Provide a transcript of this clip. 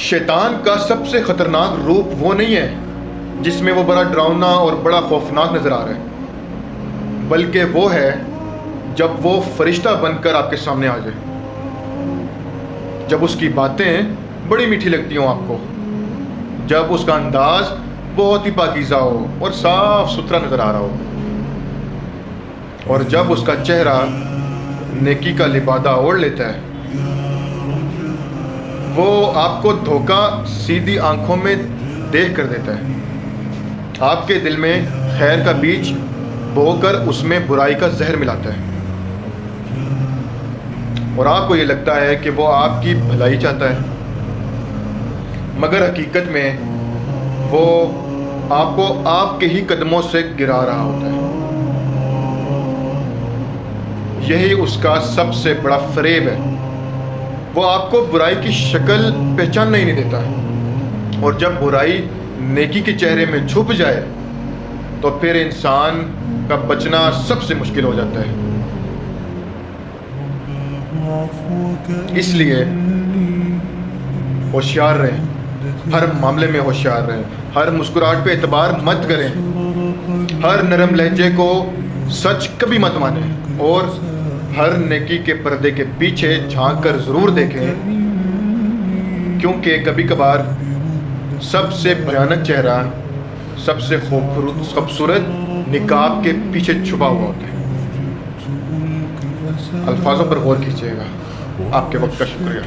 शैतान का सबसे खतरनाक रूप वो नहीं है जिसमें वो बड़ा डरावना और बड़ा खौफनाक नज़र आ रहा है, बल्कि वो है जब वो फरिश्ता बनकर आपके सामने आ जाए, जब उसकी बातें बड़ी मीठी लगती हों आपको, जब उसका अंदाज बहुत ही पाकीज़ा हो और साफ सुथरा नज़र आ रहा हो, और जब उसका चेहरा नेकी का लिबादा ओढ़ लेता है। वो आपको धोखा सीधी आंखों में देख कर देता है, आपके दिल में खैर का बीज बोकर उसमें बुराई का जहर मिलाता है, और आपको ये लगता है कि वो आपकी भलाई चाहता है, मगर हकीकत में वो आपको आपके ही कदमों से गिरा रहा होता है। यही उसका सबसे बड़ा फरेब है। वो आपको बुराई की शक्ल पहचानने ही नहीं देता, और जब बुराई नेकी के चेहरे में छुप जाए तो फिर इंसान का बचना सबसे मुश्किल हो जाता है। इसलिए होशियार रहें, हर मामले में होशियार रहें, हर मुस्कुराहट पे एतबार मत करें, हर नरम लहजे को सच कभी मत मानें, और हर नेकी के पर्दे के पीछे झांक कर ज़रूर देखें, क्योंकि कभी कभार सबसे भयानक चेहरा सबसे खूबसूरत निकाब के पीछे छुपा हुआ होता है। अल्फाजों पर गौर कीजिएगा। आपके वक्त का शुक्रिया।